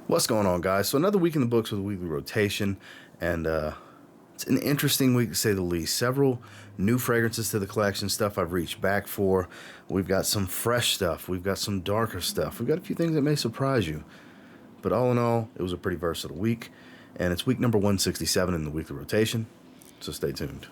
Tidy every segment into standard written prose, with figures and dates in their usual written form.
What's going on, guys? So another week in the books with a weekly rotation, and it's an interesting week to say the least. Several new fragrances to the collection, stuff I've reached back for. We've got some fresh stuff. We've got some darker stuff. We've got a few things that may surprise you. But all in all, it was a pretty versatile week, and it's week number 167 in the weekly rotation, so stay tuned.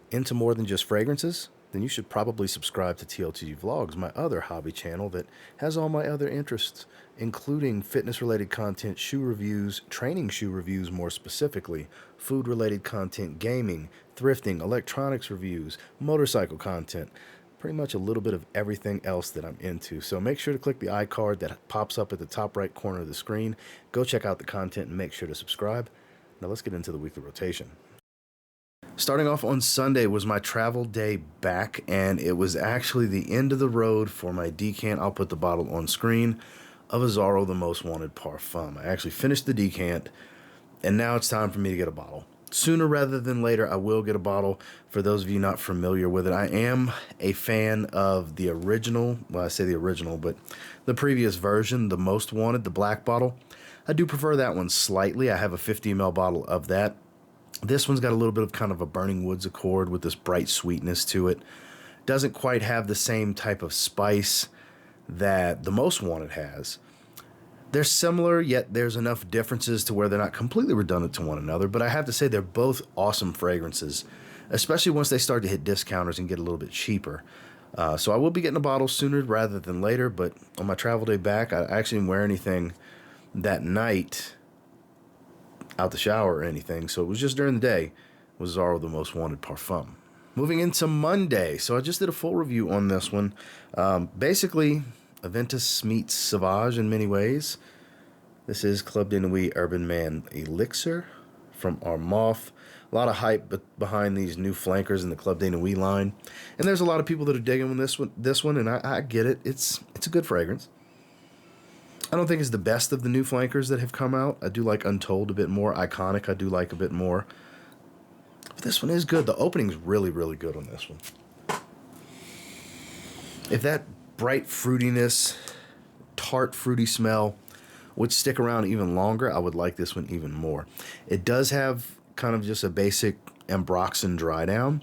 Into more than just fragrances? Then you should probably subscribe to TLTG Vlogs, my other hobby channel that has all my other interests, including fitness-related content, shoe reviews, training shoe reviews more specifically, food-related content, gaming, thrifting, electronics reviews, motorcycle content, pretty much a little bit of everything else that I'm into. So make sure to click the iCard that pops up at the top right corner of the screen. Go check out the content and make sure to subscribe. Now let's get into the weekly rotation. Starting off on Sunday was my travel day back, and it was actually the end of the road for my decant. I'll put the bottle on screen of Azzaro, the most wanted Parfum. I actually finished the decant, and now it's time for me to get a bottle. Sooner rather than later, I will get a bottle. For those of you not familiar with it, I am a fan of the original. Well, I say the original, but the previous version, the most wanted, the black bottle. I do prefer that one slightly. I have a 50 ml bottle of that. This one's got a little bit of kind of a Burning Woods accord with this bright sweetness to it. Doesn't quite have the same type of spice that the most wanted has. They're similar, yet there's enough differences to where they're not completely redundant to one another. But I have to say they're both awesome fragrances, especially once they start to hit discounters and get a little bit cheaper. So I will be getting a bottle sooner rather than later. But on my travel day back, I actually didn't wear anything that night out the shower or anything, so it was just during the day was Azzaro the most wanted Parfum. Moving into Monday, so I just did a full review on this one. Basically, Invictus meets Sauvage in many ways. This is Club de Nuit Urban Man Elixir from Armaf. A lot of hype behind these new flankers in the Club de Nuit line, and there's a lot of people that are digging this one, and I get it. It's a good fragrance. I don't think it's the best of the new flankers that have come out. I do like Untold a bit more. Iconic I do like a bit more. But this one is good. The opening's really, really good on this one. If that bright fruitiness, tart fruity smell would stick around even longer, I would like this one even more. It does have kind of just a basic Ambroxan dry down.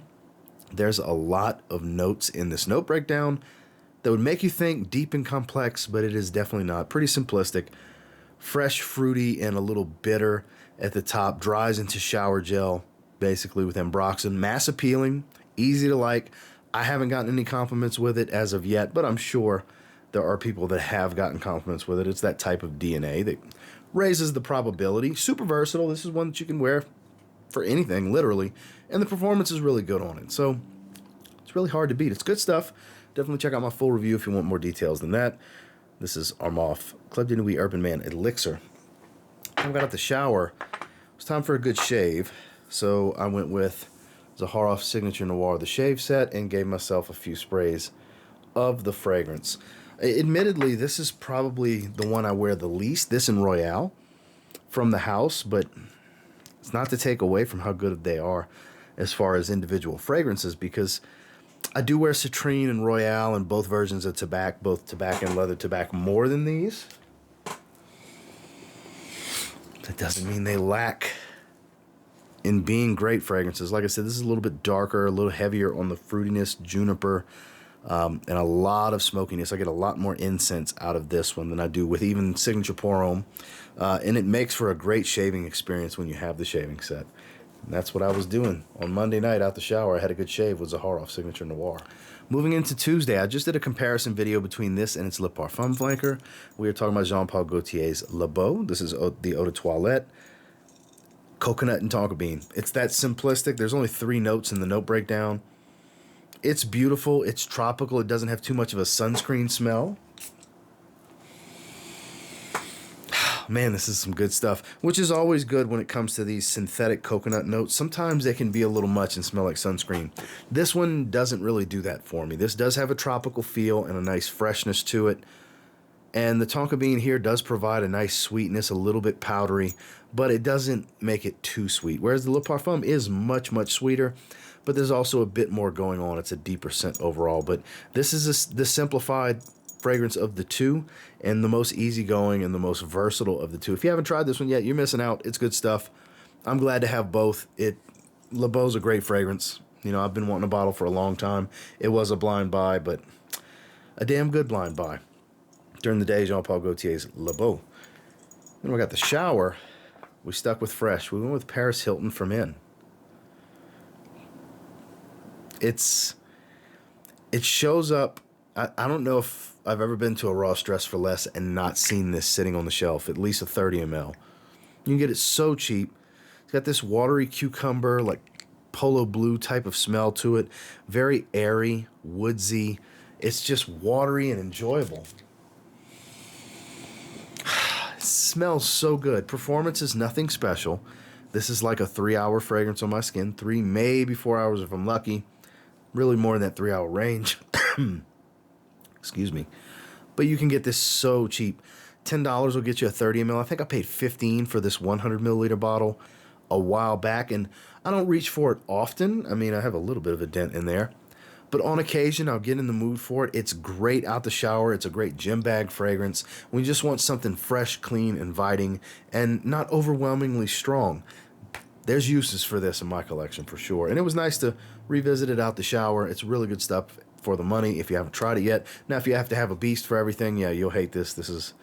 There's a lot of notes in this note breakdown that would make you think deep and complex, but it is definitely not. Pretty simplistic. Fresh, fruity, and a little bitter at the top. Dries into shower gel, basically, with Ambroxan. Mass appealing, easy to like. I haven't gotten any compliments with it as of yet, but I'm sure there are people that have gotten compliments with it. It's that type of DNA that raises the probability. Super versatile. This is one that you can wear for anything, literally. And the performance is really good on it. So it's really hard to beat. It's good stuff. Definitely check out my full review if you want more details than that. This is Armaf, Club de Nuit Urban Man Elixir. I got out the shower. It was time for a good shave, so I went with Zaharoff Signature Noir, the shave set, and gave myself a few sprays of the fragrance. Admittedly, this is probably the one I wear the least, this and Royale, from the house, but it's not to take away from how good they are as far as individual fragrances, because I do wear Citrine and Royale and both versions of Tobacco, both Tobacco and Leather Tobacco, more than these. That doesn't mean they lack in being great fragrances. Like I said, this is a little bit darker, a little heavier on the fruitiness, juniper, and a lot of smokiness. I get a lot more incense out of this one than I do with even Signature Pour Homme. And it makes for a great shaving experience when you have the shaving set. And that's what I was doing on Monday night out the shower. I had a good shave with Zaharoff Signature Noir. Moving into Tuesday, I just did a comparison video between this and its Le Parfum flanker. We are talking about Jean-Paul Gaultier's Le Beau. This is the Eau de Toilette. Coconut and tonka bean. It's that simplistic. There's only 3 notes in the note breakdown. It's beautiful. It's tropical. It doesn't have too much of a sunscreen smell. Man, this is some good stuff, which is always good when it comes to these synthetic coconut notes. Sometimes they can be a little much and smell like sunscreen. This one doesn't really do that for me. This does have a tropical feel and a nice freshness to it. And the tonka bean here does provide a nice sweetness, a little bit powdery, but it doesn't make it too sweet. Whereas the Le Parfum is much, much sweeter. but there's also a bit more going on. It's a deeper scent overall, but this is the simplified fragrance of the two, and the most easygoing and the most versatile of the two. If you haven't tried this one yet, you're missing out. It's good stuff. I'm glad to have both. Le Beau's a great fragrance. You know, I've been wanting a bottle for a long time. It was a blind buy, but a damn good blind buy. During the day, Jean-Paul Gaultier's Le Beau. Then we got the shower. We stuck with fresh. We went with Paris Hilton from In. It shows up. I don't know if I've ever been to a Ross Dress for Less and not seen this sitting on the shelf, at least a 30 ml. You can get it so cheap. It's got this watery cucumber, like polo blue type of smell to it. Very airy, woodsy. It's just watery and enjoyable. It smells so good. Performance is nothing special. This is like a 3-hour fragrance on my skin. 3, maybe 4 hours if I'm lucky. Really more than that 3-hour range. Excuse me. But you can get this so cheap. $10 will get you a 30 ml. I think I paid $15 for this 100 milliliter bottle a while back, and I don't reach for it often. I mean, I have a little bit of a dent in there, but on occasion I'll get in the mood for it. It's great out the shower. It's a great gym bag fragrance when you just want something fresh, clean, inviting, and not overwhelmingly strong. There's uses for this in my collection for sure, and it was nice to revisit it out the shower. It's really good stuff for the money if you haven't tried it yet. Now, if you have to have a beast for everything, yeah, you'll hate this. This is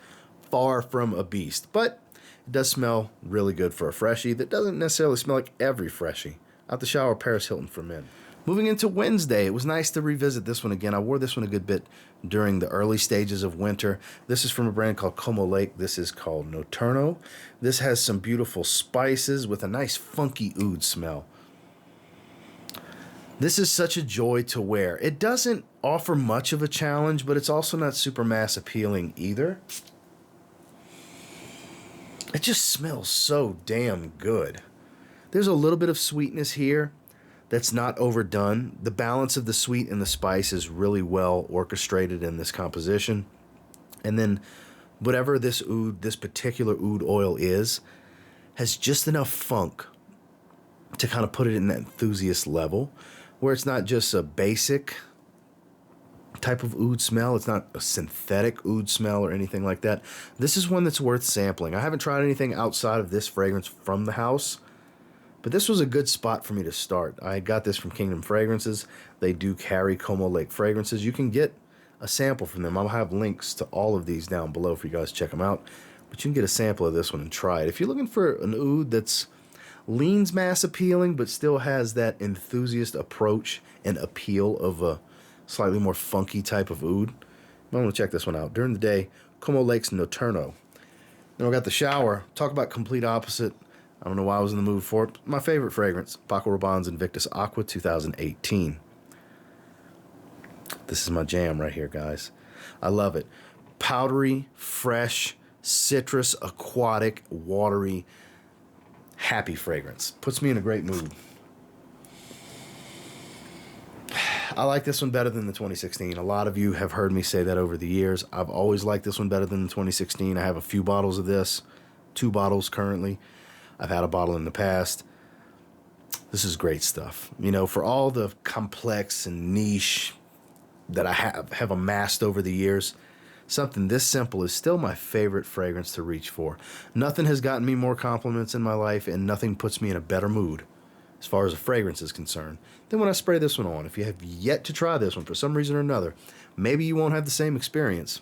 far from a beast, but it does smell really good for a freshie that doesn't necessarily smell like every freshie. Out the shower, Paris Hilton for Men. Moving into Wednesday, it was nice to revisit this one again. I wore this one a good bit during the early stages of winter. This is from a brand called Como Lake. This is called Notturno. This has some beautiful spices with a nice funky oud smell. This is such a joy to wear. It doesn't offer much of a challenge, but it's also not super mass appealing either. It just smells so damn good. There's a little bit of sweetness here that's not overdone. The balance of the sweet and the spice is really well orchestrated in this composition. And then whatever this oud, this particular oud oil is, has just enough funk to kind of put it in that enthusiast level, where it's not just a basic type of oud smell. It's not a synthetic oud smell or anything like that. This is one that's worth sampling. I haven't tried anything outside of this fragrance from the house, but this was a good spot for me to start. I got this from Kingdom Fragrances. They do carry Como Lake fragrances. You can get a sample from them. I'll have links to all of these down below for you guys to check them out, but you can get a sample of this one and try it. If you're looking for an oud that's leans mass appealing but still has that enthusiast approach and appeal of a slightly more funky type of oud, I want to check this one out. During the day, Como Lake's Notturno. Then we got the shower. Talk about complete opposite. I don't know why I was in the mood for it. My favorite fragrance, Paco Rabanne's Invictus Aqua 2018. This is my jam right here, guys. I love it. Powdery, fresh, citrus, aquatic, watery, happy fragrance. Puts me in a great mood. I like this one better than the 2016. A lot of you have heard me say that over the years. I've always liked this one better than the 2016. I have a few bottles of this, 2 bottles currently. I've had a bottle in the past. This is great stuff. You know, for all the complex and niche that I have amassed over the years, something this simple is still my favorite fragrance to reach for. Nothing has gotten me more compliments in my life, and nothing puts me in a better mood as far as a fragrance is concerned than when I spray this one on. If you have yet to try this one for some reason or another, maybe you won't have the same experience.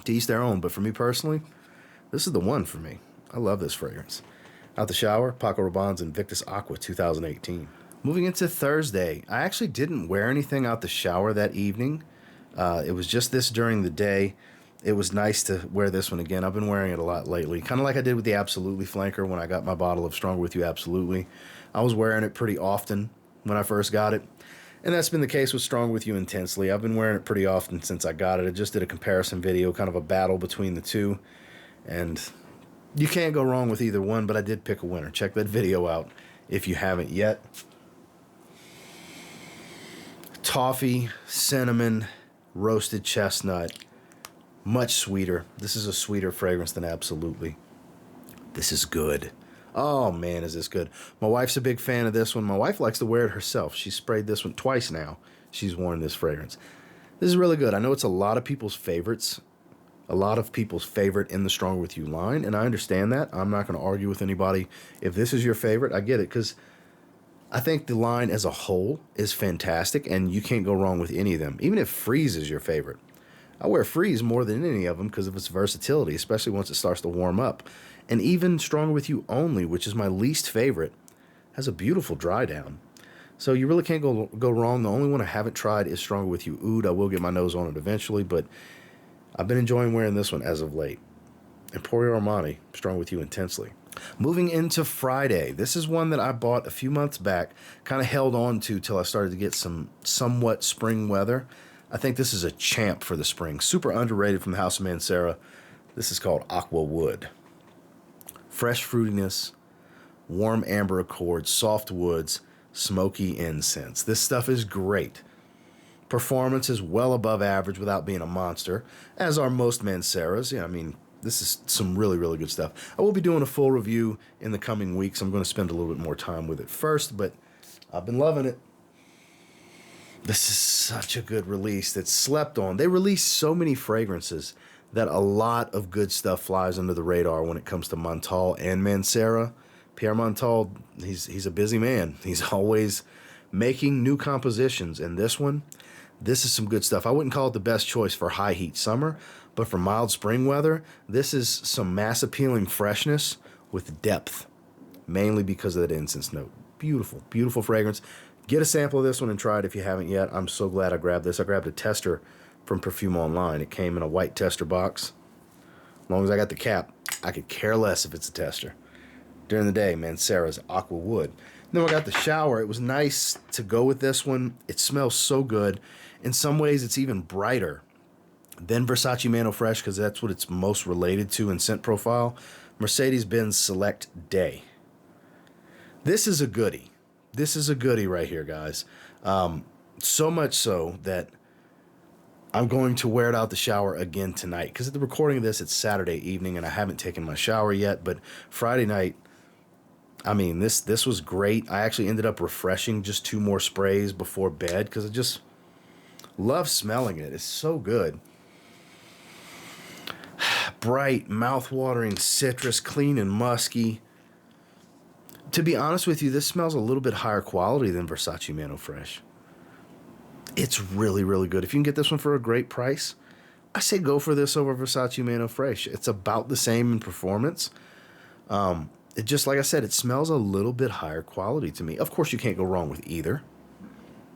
To each their own, but for me personally, this is the one for me. I love this fragrance. Out the shower, Paco Rabanne's Invictus Aqua 2018. Moving into Thursday, I actually didn't wear anything out the shower that evening. It was just this during the day. It was nice to wear this one again. I've been wearing it a lot lately, kind of like I did with the Absolutely flanker when I got my bottle of Stronger With You Absolutely. I was wearing it pretty often when I first got it, and that's been the case with Stronger With You Intensely. I've been wearing it pretty often since I got it. I just did a comparison video, kind of a battle between the two, and you can't go wrong with either one, but I did pick a winner. Check that video out if you haven't yet. Toffee, cinnamon, roasted chestnut. Much sweeter. This is a sweeter fragrance than Absolutely. This is good. Oh man, is this good. My wife's a big fan of this one. My wife likes to wear it herself. She's sprayed this one twice now. She's worn this fragrance. This is really good. I know it's a lot of people's favorites. A lot of people's favorite in the Stronger With You line, and I understand that. I'm not going to argue with anybody. If this is your favorite, I get it, because I think the line as a whole is fantastic, and you can't go wrong with any of them, even if Freeze is your favorite. I wear Freeze more than any of them because of its versatility, especially once it starts to warm up. And even Stronger With You Only, which is my least favorite, has a beautiful dry down. So you really can't go wrong. The only one I haven't tried is Stronger With You Oud. I will get my nose on it eventually, but I've been enjoying wearing this one as of late. Emporio Armani, Stronger With You Intensely. Moving into Friday, this is one that I bought a few months back, kind of held on to till I started to get some somewhat spring weather. I think this is a champ for the spring. Super underrated from the House of Mancera. This is called Aqua Wood. Fresh fruitiness, warm amber accords, soft woods, smoky incense. This stuff is great. Performance is well above average without being a monster, as are most Manceras. Yeah, I mean, this is some really, really good stuff. I will be doing a full review in the coming weeks. I'm going to spend a little bit more time with it first, but I've been loving it. This is such a good release that's slept on. They release so many fragrances that a lot of good stuff flies under the radar when it comes to Montal and Mancera. Pierre Montal, he's a busy man. He's always making new compositions, and this is some good stuff. I wouldn't call it the best choice for high heat summer, but for mild spring weather, this is some mass appealing freshness with depth, mainly because of that incense note. Beautiful, beautiful fragrance. Get a sample of this one and try it if you haven't yet. I'm so glad I grabbed this. I grabbed a tester from Perfume Online. It came in a white tester box. As long as I got the cap, I could care less if it's a tester. During the day, Mancera's Aqua Wood. Then I got the shower. It was nice to go with this one. It smells so good. In some ways, it's even brighter than Versace Mano Fresh because that's what it's most related to in scent profile. Mercedes-Benz Select Day. This is a goodie. This is a goodie right here, guys. So much so that I'm going to wear it out the shower again tonight. Because at the recording of this, it's Saturday evening, and I haven't taken my shower yet. But Friday night, I mean, this was great. I actually ended up refreshing just 2 more sprays before bed because I just love smelling it. It's so good. Bright, mouth-watering citrus, clean and musky. To be honest with you, this smells a little bit higher quality than Versace Mano Fresh. It's really, really good. If you can get this one for a great price, I say go for this over Versace Mano Fresh. It's about the same in performance. It just, like I said, it smells a little bit higher quality to me. Of course, you can't go wrong with either.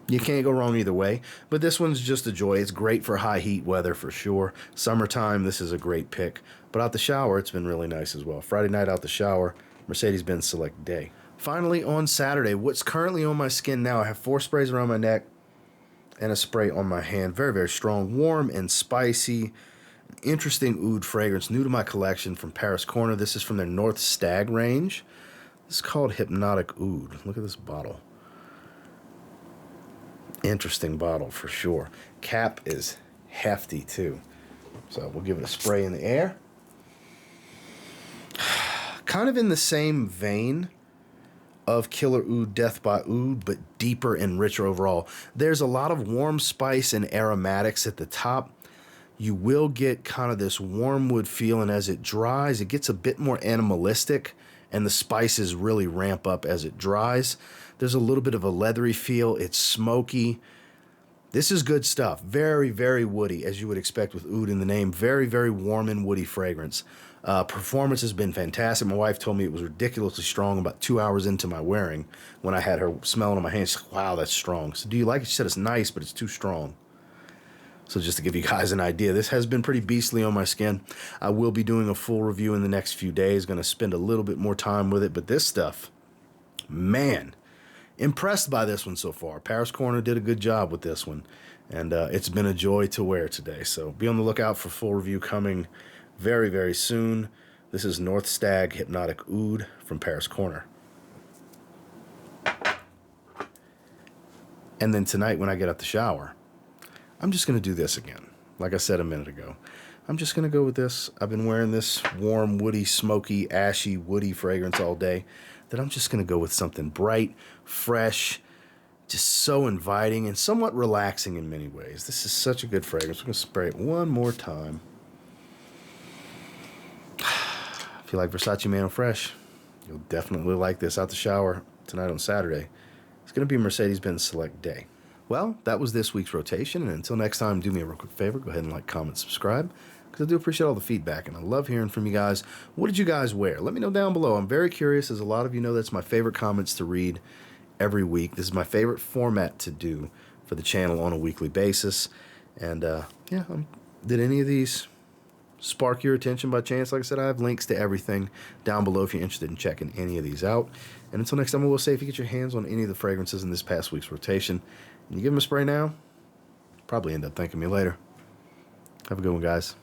You can't go wrong either way. But this one's just a joy. It's great for high heat weather for sure. Summertime, this is a great pick. But out the shower, it's been really nice as well. Friday night out the shower, Mercedes-Benz Select Day. Finally, on Saturday, what's currently on my skin now, I have 4 sprays around my neck and a spray on my hand. Very, very strong, warm and spicy. Interesting oud fragrance, new to my collection from Paris Corner. This is from their North Stag range. This is called Hypnotic Oud. Look at this bottle. Interesting bottle for sure. Cap is hefty too. So we'll give it a spray in the air. Kind of in the same vein of Killer Oud, Death by Oud, but deeper and richer overall. There's a lot of warm spice and aromatics at the top. You will get kind of this warm wood feeling as it dries. It gets a bit more animalistic, and the spices really ramp up as it dries. There's a little bit of a leathery feel. It's smoky. This is good stuff. Very, very woody, as you would expect with oud in the name. Very, very warm and woody fragrance. Performance has been fantastic. My wife told me it was ridiculously strong about 2 hours into my wearing. When I had her smelling on my hands, she's like, wow, that's strong. So do you like it? She said it's nice, but it's too strong. So just to give you guys an idea, this has been pretty beastly on my skin. I will be doing a full review in the next few days. Going to spend a little bit more time with it. But this stuff, man, impressed by this one so far. Paris Corner did a good job with this one. And it's been a joy to wear today. So be on the lookout for full review coming very, very soon. This is North Stag Hypnotic Oud from Paris Corner. And then tonight when I get out the shower, I'm just going to do this again. like I said a minute ago, I'm just going to go with this. I've been wearing this warm, woody, smoky, ashy, woody fragrance all day that I'm just going to go with something bright, fresh, just so inviting and somewhat relaxing in many ways. This is such a good fragrance. We're going to spray it one more time. If you like Versace Mano Fresh, you'll definitely like this out the shower tonight on Saturday. It's going to be Mercedes-Benz Select Day. Well, that was this week's rotation, and until next time, do me a real quick favor. Go ahead and like, comment, subscribe, because I do appreciate all the feedback, and I love hearing from you guys. What did you guys wear? Let me know down below. I'm very curious, as a lot of you know that's my favorite comments to read every week. This is my favorite format to do for the channel on a weekly basis. And, yeah, did any of these spark your attention by chance? Like I said, I have links to everything down below if you're interested in checking any of these out. And until next time, I will say, if you get your hands on any of the fragrances in this past week's rotation, and you give them a spray now, probably end up thanking me later. Have a good one, guys.